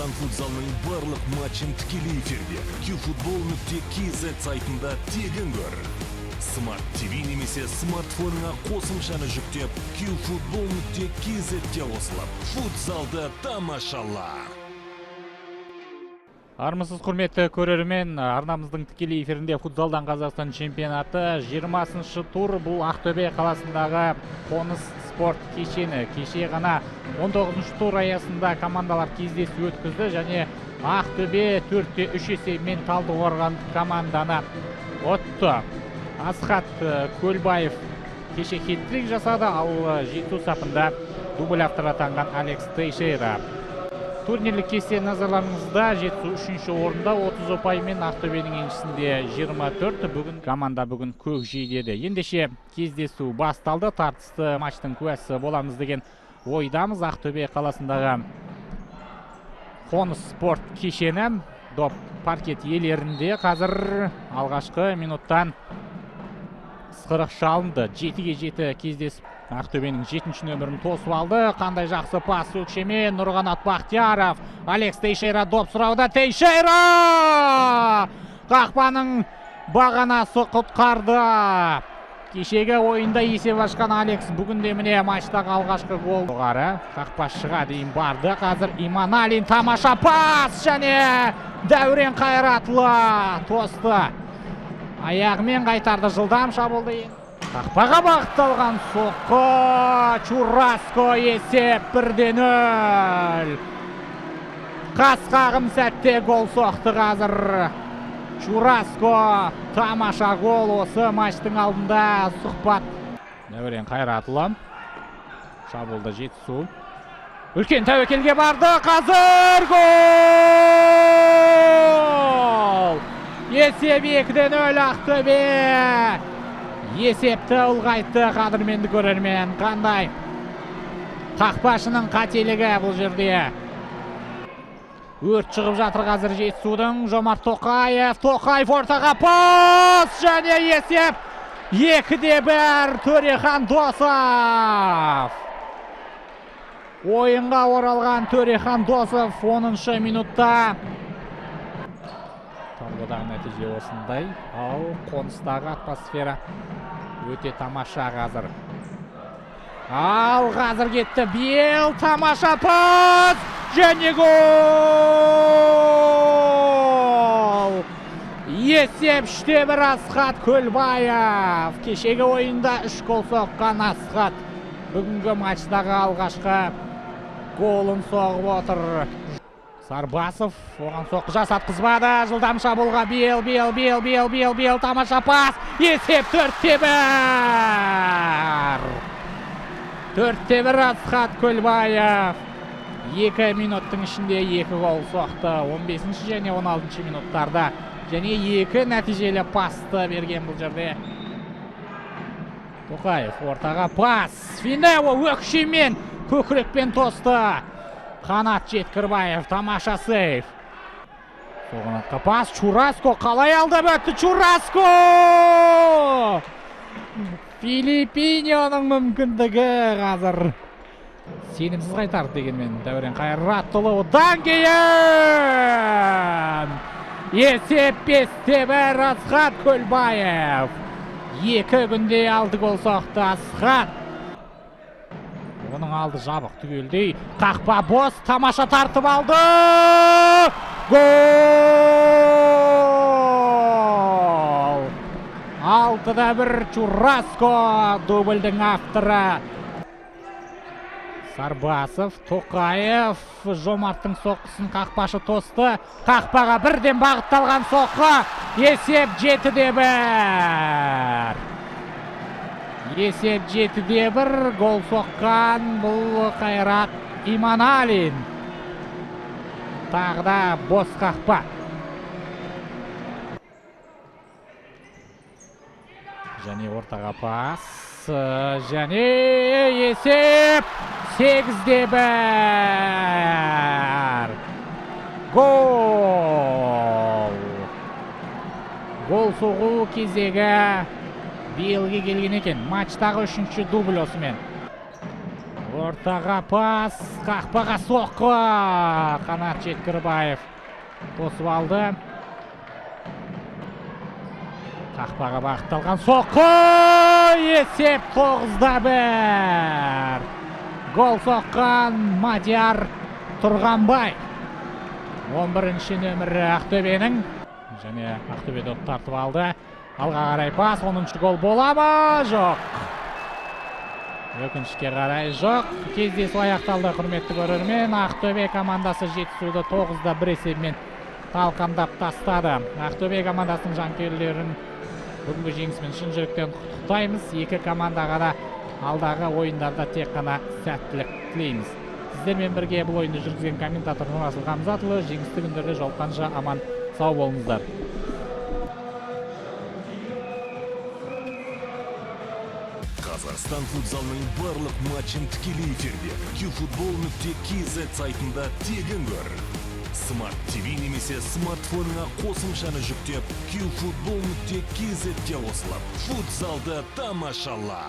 Қазақстан футзалының барлық матчын тікелей эфирде qfutbol.kz сайтында тегін көр. Smart TV немесе смартфоныңа қосымшаны жүктеп, qfutbol.kz-те қосылып, футзалды тамашала. Армысыз құрметті көрермен, арнамыздың тікелей эфирінде футзалдан Қазақстан чемпионаты 20-шы тур. Бұл Ақтөбе қаласындағы қоныс спорт кешені. Кеше ғана 19-шы тур аясында командалар кездесу өткізді және Ақтөбе 4-3 есебімен Талдықорған команданы ұтты. Асхат Көлбаев кеше хет-трик жасады, ал жету сапында дубль авторы атанған Алекс Тейшейра. Турнирлік кесте назарларыңызда жетісу 3-ші орында 30 ұпаймен, Ақтөбенің еншісінде 24. Бүгін команда көкжейдеді. Ендеше кездесу басталды. Тартысты матчтың куәсі боламыз деген ойдамыз. Ақтөбе қаласындағы қоныс спорт кешені доп паркет иелерінде қазір алғашқы минуттан ысқырық шалынды. 7-7 кездесіп Ақтөбенің 7-ші нөмірін тосып алды. Қандай жақсы пас өкшемен Нұрғанат Бақтияров. Алекс Тейшейра доп сұрауда. Тейшейра! Қақпаның бағанасы құтқарды. Кешегі ойында есеп ашқан Алекс бүгінде міне матчтағы алғашқы гол. Жоғары қақпашыға дейін барды. Қазір Иманалин тамаша пас және Дәурен Қайратұлы тосты. Аяғымен қайтарды, жылдам шабылды. Қақпаға бағытталған соққы. Чураско есеп 1-0. Қасқағым сәтте гол соқты қазір. Чураско тамаша гол осы матчтың алдында сұхбат. Дәурен Қайратұлы шабылды жетісу. Үлкен тәуекелге барды. Қазір гол! Есеп 2-0 Ақтөбе. Есепті ұлғайтты. Қадірменді көрермен, қандай қақпашының қателігі бұл жерде. Өрт шығып жатыр қазір жетісудың. Жомарт Тоқаев. Тоқаев ортаға пас және есеп 2-1. Төрехан Досов. Ойынға оралған Төрехан Досов 10-шы минутта. Талғыдағы нәтиже осындай. Ал қоныстағы атмосфера өте тамаша қазір. Ал қазір кетті. Бел тамаша пас және гол! Есеп 3-1 Асхат Көлбаев. Кешегі ойында 3 гол соққан Асхат бүгінгі матчтағы алғашқы голын соғып отыр. Сарбасов оған соққы жасатқызбады. Жылдам шабуылға Бел тамаша пас. Есеп 4-1. 4-1 Асхат Көлбаев. 2 минуттың ішінде 2 гол соқты. 15-ші және 16-ші минуттарда және 2 нәтижелі пасты берген бұл жерде. Тоқаев ортаға пас. Финео өкшемен көкірекпен тосты. Қанат Жеткірбаев тамаша сейф. Соғанатқа пас. Чураско қалай алды бөтті. Чураско! Филиппиньоның мүмкіндігі қазір сенімсіз қайтарды дегенмен. Дәурен Қайратұлы одан кейін есеп 5-1 Асхат Көлбаев. 2 күнде алды гол соқты Асхат. Оның алды жабық түгелдей. Қақпа бос, тамаша тартып алды. Гол! 6-1 Чураско дубльдің авторы. Сарбасов, Тоқаев, Жомарттың соққысын қақпашы тосты. Қақпаға бірден бағытталған соққы. Есеп 7-1. Есеп 7-1. Гол соққан бұл Қайрат Иманалин. Тағда бос қақпа. Және ортаға пас. Және есеп 8-1. Гол! Гол соғу кезегі Белге келген екен. Матчтағы 3-ші дубль осымен. Ортаға пас, қақпаға соққы. Қанат Жеткірбаев тосып алды. Қақпаға бағытталған соққы. Есеп 9-1. Гол соққан Мадияр Тұрғанбай. 11-ші нөмірі Ақтөбенің. Және Ақтөбе доп тартып алды. Алға қарай пас, 10-ші гол бола ма? Жоқ. Өкінішке қарай жоқ. Кездесу аяқталды, құрметті көрермен. Ақтөбе командасы жетісуды 9-1 есебімен талқандап тастады. Ақтөбе командасының жанкүйерлерін бүгінгі жеңісімен шын жүректен құттықтаймыз. Екі командаға да алдағы ойындарда тек қана сәттілік тілейміз. Сіздермен бірге бұл ойынды жүргізген комментатор Нұрасыл Қамзатұлы. Жеңісті күндерде жолыққанша аман сау болыңыздар. Қазақстан футзалының барлық матчын тікелей эфирде qfutbol.kz сайтында тегін көр. Smart TV немесе смартфоныңа қосымшаны жүктеп qfutbol.kz-ге қосылып, футзалды тамашала.